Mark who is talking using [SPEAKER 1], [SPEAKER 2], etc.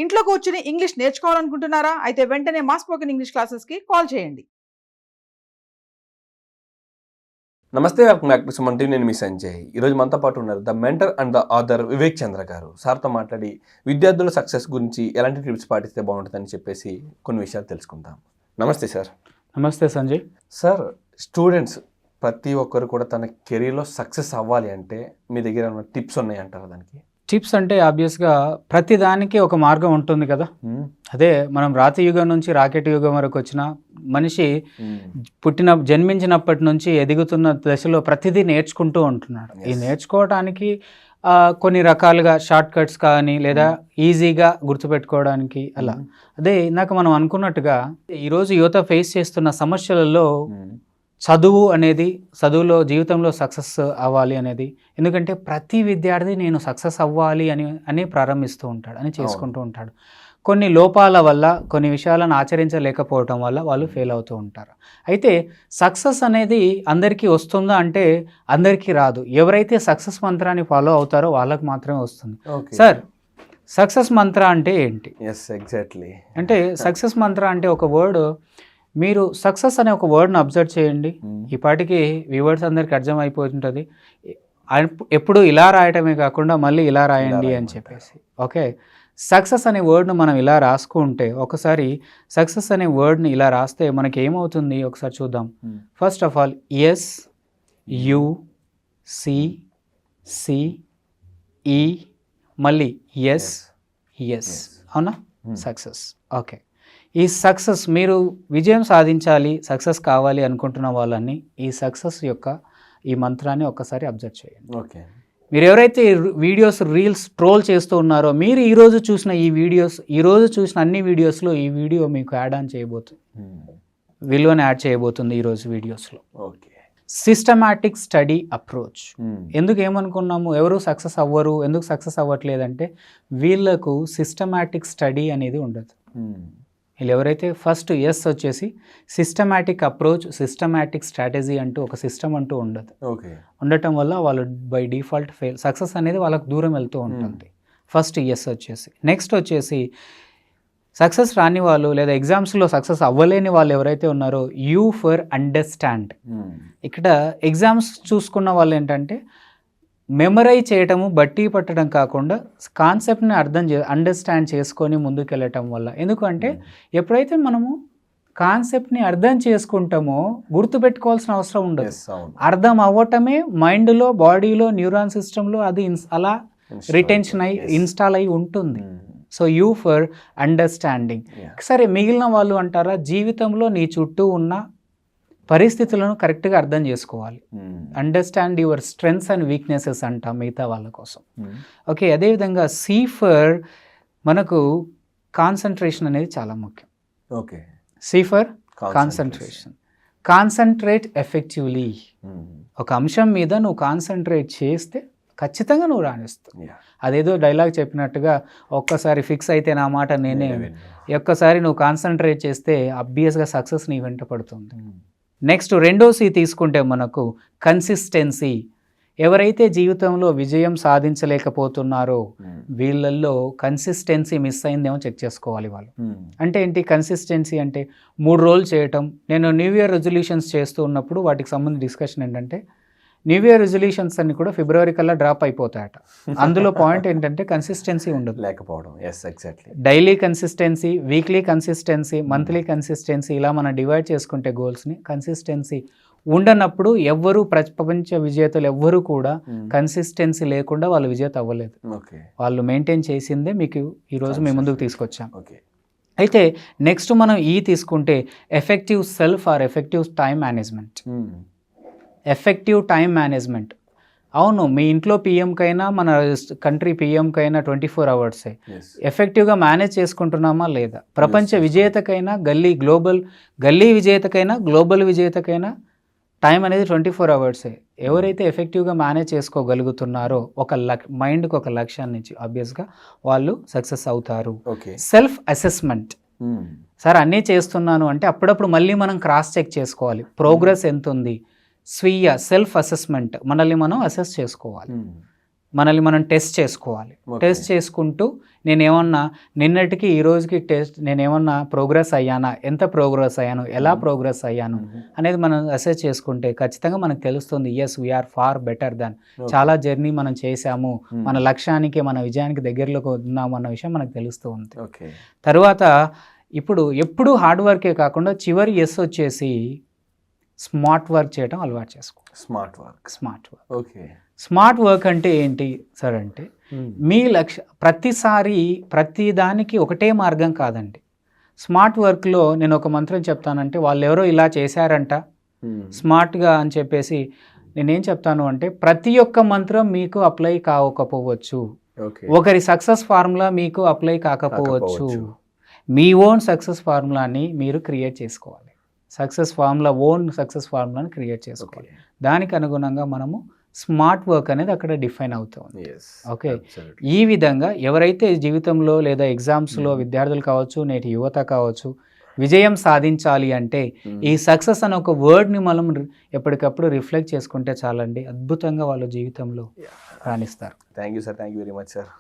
[SPEAKER 1] ఇంట్లో కూర్చుని ఇంగ్లీష్ నేర్చుకోవాలనుకుంటున్నారా? అయితే వెంటనే మా స్పోకెన్ ఇంగ్లీష్ క్లాసెస్కి కాల్ చేయండి.
[SPEAKER 2] నమస్తే, welcome back to Suman TV. నేను మీ సంజయ్. ఈరోజు మనతో పాటు ఉన్నారు the mentor and the author Vivek Chandra garu. సార్తో మాట్లాడి విద్యార్థుల సక్సెస్ గురించి ఎలాంటి టిప్స్ పాటిస్తే బాగుంటుందని చెప్పేసి కొన్ని విషయాలు తెలుసుకుందాం. నమస్తే సార్.
[SPEAKER 3] నమస్తే సంజయ్.
[SPEAKER 2] సార్, స్టూడెంట్స్ ప్రతి ఒక్కరు కూడా తన కెరీర్లో సక్సెస్ అవ్వాలి అంటే మీ దగ్గర ఏమైనా టిప్స్ ఉన్నాయంటారా? దానికి
[SPEAKER 3] టిప్స్ అంటే ఆబ్వియస్గా ప్రతి దానికి ఒక మార్గం ఉంటుంది కదా. అదే మనం రాతి యుగం నుంచి రాకెట్ యుగం వరకు వచ్చిన మనిషి జన్మించినప్పటి నుంచి ఎదుగుతున్న దశలో ప్రతిదీ నేర్చుకుంటూ ఉంటున్నాడు. ఈ నేర్చుకోవడానికి కొన్ని రకాలుగా షార్ట్ కట్స్ కానీ లేదా ఈజీగా గుర్తుపెట్టుకోవడానికి అలా. అదే ఇందాక మనం అనుకున్నట్టుగా ఈరోజు యువత ఫేస్ చేస్తున్న సమస్యలలో చదువులో జీవితంలో సక్సెస్ అవ్వాలి అనేది. ఎందుకంటే ప్రతి విద్యార్థి నేను సక్సెస్ అవ్వాలి అని ప్రారంభిస్తూ ఉంటాడు, అని చేసుకుంటూ ఉంటాడు. కొన్ని లోపాల వల్ల కొన్ని విషయాలను ఆచరించలేకపోవటం వల్ల వాళ్ళు ఫెయిల్ అవుతూ ఉంటారు. అయితే సక్సెస్ అనేది అందరికీ వస్తుందా అంటే అందరికీ రాదు. ఎవరైతే సక్సెస్ మంత్రాన్ని ఫాలో అవుతారో వాళ్ళకి మాత్రమే వస్తుంది. సార్, సక్సెస్ మంత్ర అంటే ఏంటి?
[SPEAKER 2] ఎగ్జాక్ట్లీ.
[SPEAKER 3] అంటే సక్సెస్ మంత్ర అంటే ఒక వర్డ్, మీరు సక్సెస్ అనే ఒక వర్డ్ని అబ్జర్వ్ చేయండి. ఈ పాటికి వ్యూవర్స్ అందరికి అర్థమైపోతుంటుంది. ఎప్పుడు ఇలా రాయటమే కాకుండా మళ్ళీ ఇలా రాయండి అని చెప్పేసి. ఓకే, సక్సెస్ అనే వర్డ్ను మనం ఇలా రాసుకుంటే, ఒకసారి సక్సెస్ అనే వర్డ్ని ఇలా రాస్తే మనకి ఏమవుతుంది ఒకసారి చూద్దాం. First of all S, U, C, E, మళ్ళీ ఎస్, అవునా? సక్సెస్. ఓకే, ఈ సక్సెస్, మీరు విజయం సాధించాలి, సక్సెస్ కావాలి అనుకుంటున్న వాళ్ళని ఈ సక్సెస్ యొక్క ఈ మంత్రాన్ని ఒక్కసారి అబ్జర్వ్ చేయండి.
[SPEAKER 2] ఓకే,
[SPEAKER 3] మీరు ఎవరైతే రీల్స్ ట్రోల్ చేస్తూ ఉన్నారో, మీరు ఈరోజు చూసిన అన్ని వీడియోస్లో ఈ వీడియో మీకు యాడ్ ఆన్ చేయబోతుంది, విలువని యాడ్ చేయబోతుంది ఈరోజు వీడియోస్లో.
[SPEAKER 2] Okay,
[SPEAKER 3] systematic study approach. ఎందుకు ఏమనుకున్నాము ఎవరు సక్సెస్ అవ్వరు, ఎందుకు సక్సెస్ అవ్వట్లేదంటే వీళ్ళకు సిస్టమాటిక్ స్టడీ అనేది ఉండదు. వీళ్ళు ఎవరైతే ఫస్ట్ ఎస్ వచ్చేసి సిస్టమాటిక్ అప్రోచ్, సిస్టమాటిక్ స్ట్రాటజీ అంటూ ఒక సిస్టమ్ అంటూ ఉండదు. ఉండటం వల్ల వాళ్ళు బై డిఫాల్ట్ ఫెయిల్, సక్సెస్ అనేది వాళ్ళకు దూరం వెళ్తూ ఉంటుంది. ఫస్ట్ ఎస్ వచ్చేసి. నెక్స్ట్ వచ్చేసి సక్సెస్ రాని వాళ్ళు లేదా ఎగ్జామ్స్లో సక్సెస్ అవ్వలేని వాళ్ళు ఎవరైతే ఉన్నారో యూ ఫర్ అండర్స్టాండ్. ఇక్కడ ఎగ్జామ్స్ చూసుకున్న వాళ్ళు ఏంటంటే మెమరైజ్ చేయటము, బట్టి పట్టడం కాకుండా కాన్సెప్ట్ని అండర్స్టాండ్ చేసుకొని ముందుకెళ్ళటం వల్ల. ఎందుకంటే ఎప్పుడైతే మనము కాన్సెప్ట్ని అర్థం చేసుకుంటామో గుర్తుపెట్టుకోవాల్సిన అవసరం ఉండదు. అర్థం అవ్వటమే మైండ్లో, బాడీలో, న్యూరాన్ సిస్టంలో అది అలా రిటెన్షన్ అయ్యి ఇన్స్టాల్ అయ్యి ఉంటుంది. So you for understanding. సరే, మిగిలిన వాళ్ళు అంటారా, జీవితంలో నీ చుట్టూ ఉన్న పరిస్థితులను కరెక్ట్గా అర్థం చేసుకోవాలి. Understand your strengths and weaknesses అంటాం మిగతా వాళ్ళ కోసం. ఓకే, అదేవిధంగా సి ఫర్ మనకు కాన్సన్ట్రేషన్ అనేది చాలా ముఖ్యం.
[SPEAKER 2] Okay,
[SPEAKER 3] C for concentration. Concentrate effectively. ఒక అంశం మీద నువ్వు కాన్సన్ట్రేట్ చేస్తే ఖచ్చితంగా నువ్వు రాణిస్తావు. అదేదో డైలాగ్ చెప్పినట్టుగా ఒక్కసారి ఫిక్స్ అయితే నా మాట నేనే, ఒక్కసారి నువ్వు కాన్సన్ట్రేట్ చేస్తే అబ్వియస్గా సక్సెస్ నీ వెంట పడుతుంది. నెక్స్ట్ రెండో సి తీసుకుంటే మనకు కన్సిస్టెన్సీ. ఎవరైతే జీవితంలో విజయం సాధించలేకపోతున్నారో వీళ్ళల్లో కన్సిస్టెన్సీ మిస్ అయిందేమో చెక్ చేసుకోవాలి వాళ్ళు. అంటే ఏంటి కన్సిస్టెన్సీ అంటే? 3 రోజులు చేయటం. నేను న్యూ ఇయర్ రెజల్యూషన్స్ చేస్తూ ఉన్నప్పుడు వాటికి సంబంధించిన డిస్కషన్ ఏంటంటే, న్యూ ఇయర్ రెజల్యూషన్స్ అన్ని కూడా ఫిబ్రవరి కల్లా డ్రాప్ అయిపోతాయట. అందులో పాయింట్ ఏంటంటే కన్సిస్టెన్సీ ఉండదు,
[SPEAKER 2] లేకపోవడం.
[SPEAKER 3] Daily consistency, weekly consistency, monthly consistency, ఇలా మనం డివైడ్ చేసుకుంటే గోల్స్ని, కన్సిస్టెన్సీ ఉండనప్పుడు ఎవ్వరూ ప్రపంచ విజేతలు ఎవ్వరూ కూడా కన్సిస్టెన్సీ లేకుండా వాళ్ళు విజేత అవ్వలేదు. వాళ్ళు మెయింటైన్ చేసిందే మీకు ఈరోజు మేము ముందుకు తీసుకొచ్చాం. అయితే నెక్స్ట్ మనం ఈ తీసుకుంటే effective self or effective time management. Effective time management. అవును, మీ ఇంట్లో పిఎంకైనా మన కంట్రీ పిఎంకైనా 24 hours ఎఫెక్టివ్గా మేనేజ్ చేసుకుంటున్నామా లేదా? ప్రపంచ విజేతకైనా, గల్లీ విజేతకైనా, గ్లోబల్ విజేతకైనా టైం అనేది 24 hours. ఎవరైతే ఎఫెక్టివ్గా మేనేజ్ చేసుకోగలుగుతున్నారో మైండ్కి ఒక లక్ష్యాన్ని ఇచ్చి ఆబ్వియస్గా వాళ్ళు సక్సెస్ అవుతారు. Self assessment. సార్ అన్నీ చేస్తున్నాను అంటే అప్పుడప్పుడు మళ్ళీ మనం క్రాస్ చెక్ చేసుకోవాలి, ప్రోగ్రెస్ ఎంత ఉంది. స్వీయ సెల్ఫ్ అసెస్మెంట్, మనల్ని మనం అసెస్ చేసుకోవాలి. మనల్ని మనం టెస్ట్ చేసుకోవాలి. టెస్ట్ చేసుకుంటూ నేనేమన్నా నిన్నటికి ఈ రోజుకి టెస్ట్ నేనేమన్నా ప్రోగ్రెస్ అయ్యానా, ఎంత ప్రోగ్రెస్ అయ్యాను, ఎలా ప్రోగ్రెస్ అయ్యాను అనేది మనం అసెస్ చేసుకుంటే ఖచ్చితంగా మనకు తెలుస్తుంది as we're far better than, చాలా జర్నీ మనం చేసాము, మన లక్ష్యానికి మన విజయానికి దగ్గరలోకి ఉన్నాము అన్న విషయం మనకు తెలుస్తూ ఉంది. తర్వాత ఇప్పుడు ఎప్పుడూ హార్డ్ వర్కే కాకుండా చివరి ఎస్ వచ్చేసి స్మార్ట్ వర్క్ చేయడం అలవాటు చేసుకో. Smart work
[SPEAKER 2] okay.
[SPEAKER 3] Smart work అంటే ఏంటి సార్ అంటే మీ ప్రతిసారి ప్రతి దానికి ఒకటే మార్గం కాదండి. స్మార్ట్ వర్క్లో నేను ఒక మంత్రం చెప్తానంటే వాళ్ళు ఎవరో ఇలా చేశారంట స్మార్ట్గా అని చెప్పేసి నేనేం చెప్తాను అంటే ప్రతి ఒక్క మంత్రం మీకు అప్లై కాకపోవచ్చు, ఒకరి సక్సెస్ ఫార్ములా మీకు అప్లై కాకపోవచ్చు. మీ ఓన్ సక్సెస్ ఫార్ములాని మీరు క్రియేట్ చేసుకోవాలి. ఓన్ సక్సెస్ ఫార్ములాని క్రియేట్ చేసుకోవాలి. దానికి అనుగుణంగా మనము స్మార్ట్ వర్క్ అనేది అక్కడ డిఫైన్ అవుతుంది. ఓకే, ఈ విధంగా ఎవరైతే జీవితంలో లేదా ఎగ్జామ్స్లో విద్యార్థులు కావచ్చు, నేటి యువత కావచ్చు, విజయం సాధించాలి అంటే ఈ సక్సెస్ అనే ఒక వర్డ్ని మనం ఎప్పటికప్పుడు రిఫ్లెక్ట్ చేసుకుంటే చాలండి, అద్భుతంగా వాళ్ళ జీవితంలో రాణిస్తారు.
[SPEAKER 2] Thank you sir, thank you very much sir.